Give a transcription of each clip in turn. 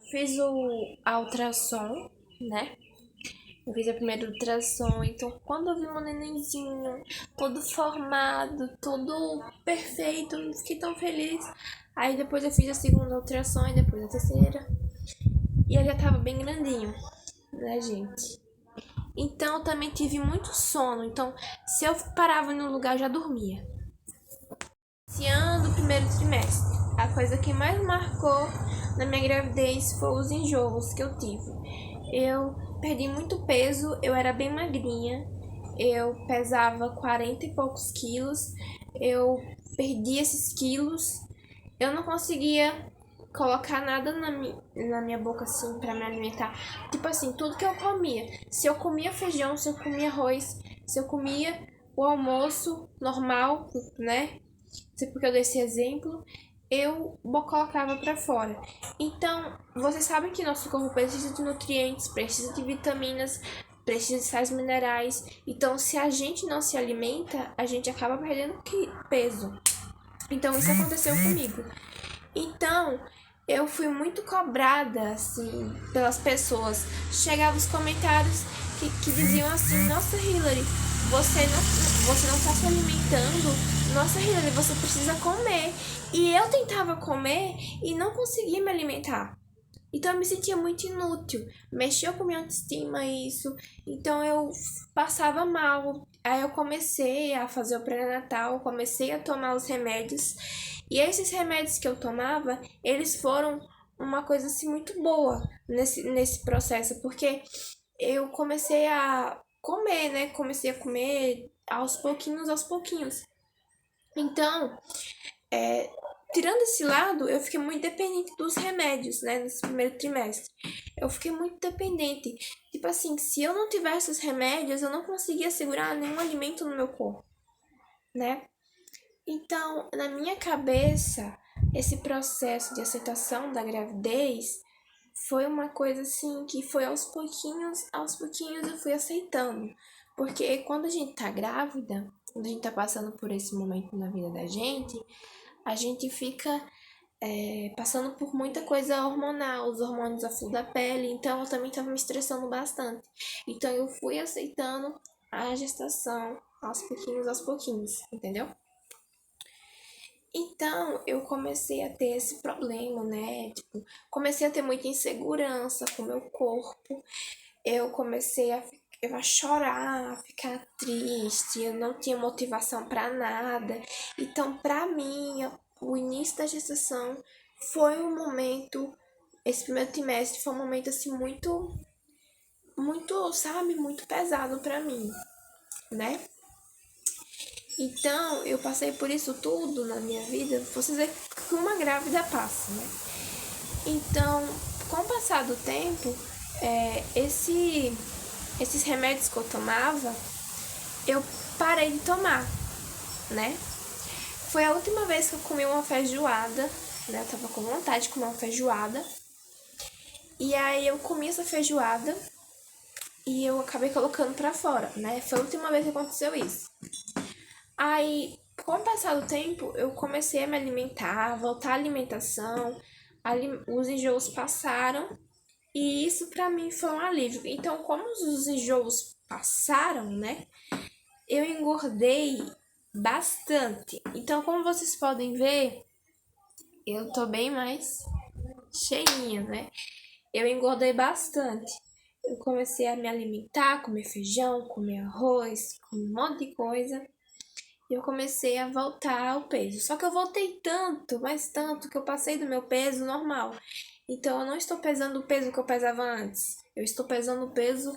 Fiz a ultrassom, né? Eu fiz a primeira ultrassom, então quando eu vi meu nenenzinho todo formado, todo perfeito, eu fiquei tão feliz. Aí depois eu fiz a segunda ultrassom e depois a terceira. E ele já tava bem grandinho, né, gente? Então eu também tive muito sono, então se eu parava no lugar eu já dormia. Esse ano do primeiro trimestre, a coisa que mais marcou na minha gravidez foi os enjoos que eu tive. Eu perdi muito peso, eu era bem magrinha, eu pesava 40 e poucos quilos, eu perdi esses quilos, eu não conseguia colocar nada na minha boca assim pra me alimentar. Tipo assim, tudo que eu comia. Se eu comia feijão, se eu comia arroz, se eu comia o almoço normal, né? Porque eu dei esse exemplo, eu colocava pra fora. Então, vocês sabem que nosso corpo precisa de nutrientes, precisa de vitaminas, precisa de sais minerais. Então, se a gente não se alimenta, a gente acaba perdendo peso. Então, isso aconteceu comigo. Então, eu fui muito cobrada, assim, pelas pessoas. Chegavam os comentários que diziam assim: Nossa, Hilary, você não tá se alimentando. Nossa, Hilary, você precisa comer. E eu tentava comer e não conseguia me alimentar. Então eu me sentia muito inútil. Mexeu com minha autoestima isso. Então eu passava mal. Aí eu comecei a fazer o pré-natal, comecei a tomar os remédios. E esses remédios que eu tomava, eles foram uma coisa assim muito boa nesse processo, porque eu comecei a comer, né? Comecei a comer aos pouquinhos, aos pouquinhos. Então, tirando esse lado, eu fiquei muito dependente dos remédios, né? Nesse primeiro trimestre. Eu fiquei muito dependente. Tipo assim, se eu não tivesse os remédios, eu não conseguia segurar nenhum alimento no meu corpo, né? Então, na minha cabeça, esse processo de aceitação da gravidez foi uma coisa assim que foi aos pouquinhos eu fui aceitando. Porque quando a gente tá grávida, quando a gente tá passando por esse momento na vida da gente, a gente fica passando por muita coisa hormonal, os hormônios à flor da pele, então eu também tava me estressando bastante. Então eu fui aceitando a gestação aos pouquinhos, entendeu? Então, eu comecei a ter esse problema, né? Tipo, comecei a ter muita insegurança com o meu corpo. Eu comecei a chorar, a ficar triste, eu não tinha motivação para nada. Então, para mim, o início da gestação foi um momento, esse primeiro trimestre foi um momento assim muito, sabe, muito pesado para mim, né? Então, eu passei por isso tudo na minha vida, vocês ver que uma grávida passa, né? Então, com o passar do tempo, esses remédios que eu tomava, eu parei de tomar, né? Foi a última vez que eu comi uma feijoada, né? Eu tava com vontade de comer uma feijoada. E aí eu comi essa feijoada e eu acabei colocando pra fora, né? Foi a última vez que aconteceu isso. Aí, com o passar do tempo, eu comecei a me alimentar, voltar à alimentação, os enjoos passaram e isso pra mim foi um alívio. Então, como os enjoos passaram, né, eu engordei bastante. Então, como vocês podem ver, eu tô bem mais cheinha, né? Eu engordei bastante. Eu comecei a me alimentar, comer feijão, comer arroz, comer um monte de coisa. E eu comecei a voltar ao peso. Só que eu voltei tanto, mas tanto, que eu passei do meu peso normal. Então eu não estou pesando o peso que eu pesava antes. Eu estou pesando o peso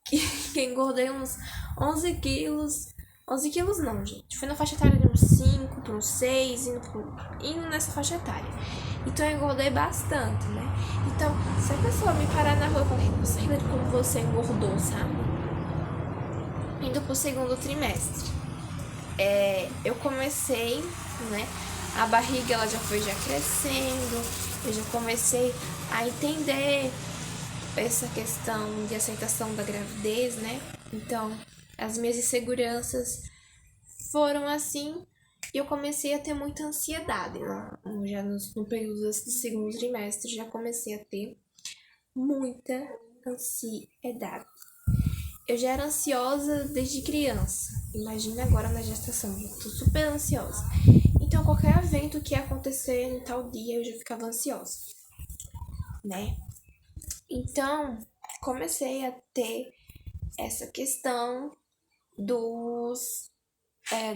que engordei uns 11 quilos. 11 quilos não, gente. Foi na faixa etária de uns 5 para uns 6, indo nessa faixa etária. Então eu engordei bastante, né? Então, se a pessoa me parar na rua e falar, nossa, Hilary, como você engordou, sabe? Indo pro segundo trimestre. Eu comecei, né? A barriga ela já foi crescendo, eu já comecei a entender essa questão de aceitação da gravidez, né? Então, as minhas inseguranças foram assim e eu comecei a ter muita ansiedade, né? Já no período do segundo trimestre, já comecei a ter muita ansiedade. Eu já era ansiosa desde criança. Imagina agora na gestação. Eu tô super ansiosa. Então, qualquer evento que ia acontecer em tal dia, eu já ficava ansiosa, né? Então, comecei a ter essa questão da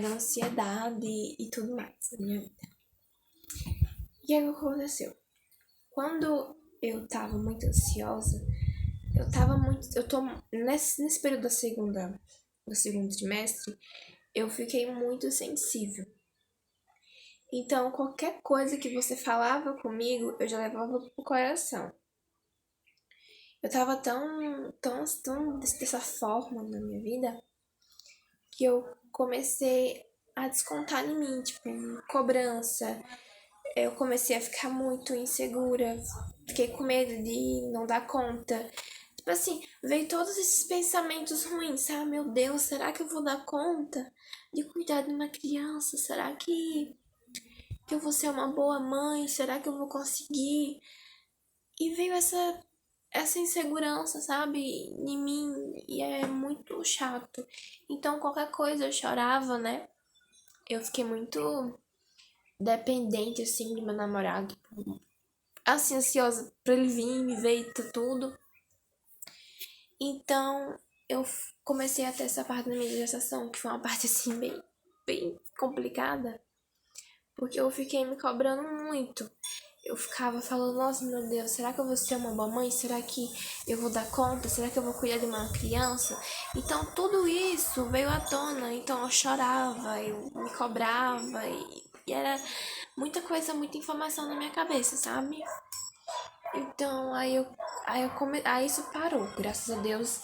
ansiedade e tudo mais na minha vida. E o que aconteceu? Quando eu tava muito ansiosa, eu tô nesse período do segundo trimestre, eu fiquei muito sensível. Então, qualquer coisa que você falava comigo, eu já levava pro coração. Eu tava tão dessa forma na minha vida que eu comecei a descontar em mim, tipo, cobrança. Eu comecei a ficar muito insegura, fiquei com medo de não dar conta. Tipo assim, veio todos esses pensamentos ruins, sabe? Meu Deus, será que eu vou dar conta de cuidar de uma criança? Será que eu vou ser uma boa mãe? Será que eu vou conseguir? E veio essa insegurança, sabe, em mim, e é muito chato. Então, qualquer coisa eu chorava, né? Eu fiquei muito dependente, assim, do meu namorado. Assim, ansiosa pra ele vir, me ver e tudo. Então, eu comecei a ter essa parte da minha gestação, que foi uma parte, assim, bem complicada. Porque eu fiquei me cobrando muito. Eu ficava falando, nossa, meu Deus, será que eu vou ser uma boa mãe? Será que eu vou dar conta? Será que eu vou cuidar de uma criança? Então, tudo isso veio à tona. Então, eu chorava, eu me cobrava e era muita coisa, muita informação na minha cabeça, sabe? Então, aí isso parou. Graças a Deus,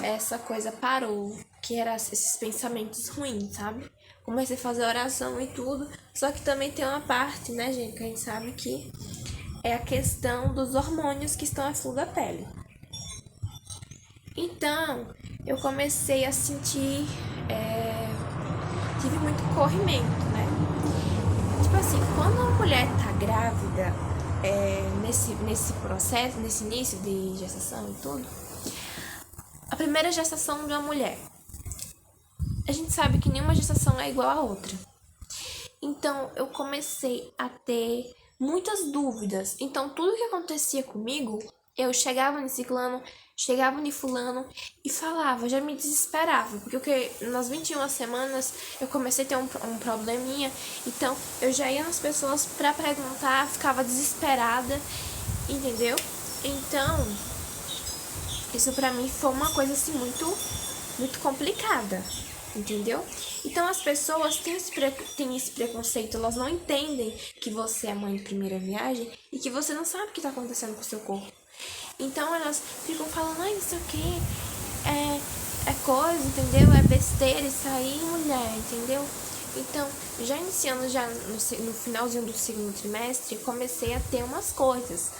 essa coisa parou, que era esses pensamentos ruins, sabe? Comecei a fazer oração e tudo, só que também tem uma parte, né, gente, que a gente sabe que é a questão dos hormônios que estão à flor da pele. Então, eu comecei a sentir, tive muito corrimento, né? Tipo assim, quando a mulher tá grávida, nesse processo, nesse início de gestação e tudo, a primeira gestação de uma mulher, a gente sabe que nenhuma gestação é igual a outra. Então, eu comecei a ter muitas dúvidas. Então, tudo que acontecia comigo, eu chegava no ciclano, chegava no fulano e falava, já me desesperava. Porque nas 21 semanas eu comecei a ter um probleminha. Então, eu já ia nas pessoas pra perguntar, ficava desesperada, entendeu? Então, isso pra mim foi uma coisa assim muito complicada, entendeu? Então as pessoas têm esse preconceito, elas não entendem que você é mãe de primeira viagem e que você não sabe o que tá acontecendo com o seu corpo. Então elas ficam falando, ai, isso aqui é coisa, entendeu? É besteira isso aí, mulher, entendeu? Então, já iniciando já no finalzinho do segundo trimestre, comecei a ter umas coisas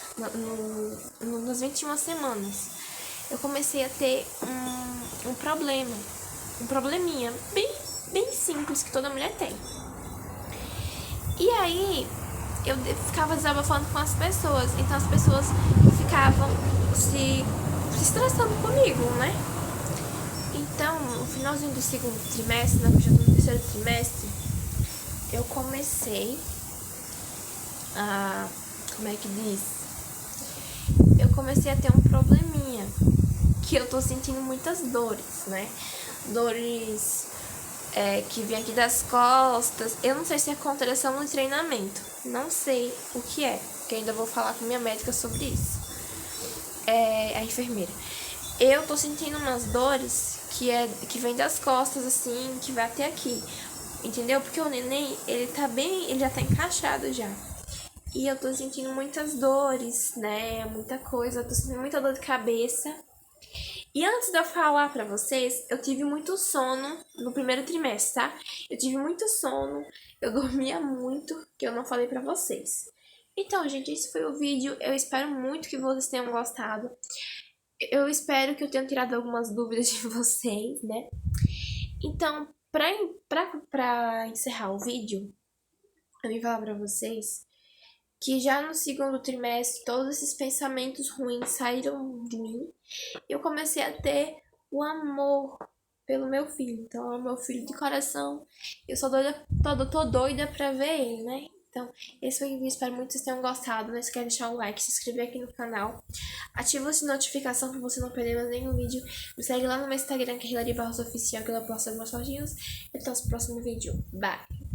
nas 21 semanas. Eu comecei a ter um problema, um probleminha bem simples que toda mulher tem. E aí, eu ficava desabafando com as pessoas, então as pessoas ficavam se estressando comigo, né? Então, no finalzinho do segundo trimestre, já no terceiro trimestre, eu comecei a, como é que diz? Eu comecei a ter um probleminha, que eu tô sentindo muitas dores, né? Dores que vem aqui das costas. Eu não sei se é contração no treinamento. Não sei o que é, porque ainda vou falar com minha médica sobre isso. A enfermeira. Eu tô sentindo umas dores que vem das costas, assim, que vai até aqui. Entendeu? Porque o neném, ele já tá encaixado já. E eu tô sentindo muitas dores, né? Muita coisa. Eu tô sentindo muita dor de cabeça. E antes de eu falar pra vocês, eu tive muito sono no primeiro trimestre, tá? Eu tive muito sono, eu dormia muito, que eu não falei pra vocês. Então, gente, esse foi o vídeo. Eu espero muito que vocês tenham gostado. Eu espero que eu tenha tirado algumas dúvidas de vocês, né? Então, pra encerrar o vídeo, eu vim falar pra vocês que já no segundo trimestre todos esses pensamentos ruins saíram de mim e eu comecei a ter o amor pelo meu filho. Então, é o meu filho de coração. Eu sou doida, tô doida pra ver ele, né? Então, esse foi o vídeo. Espero muito que vocês tenham gostado. Não esquece de deixar um like, se inscrever aqui no canal. Ativa a notificação pra você não perder mais nenhum vídeo. Me segue lá no meu Instagram, que é Hilary Barros Oficial, que eu posto algumas fotinhos. E até o próximo vídeo. Bye!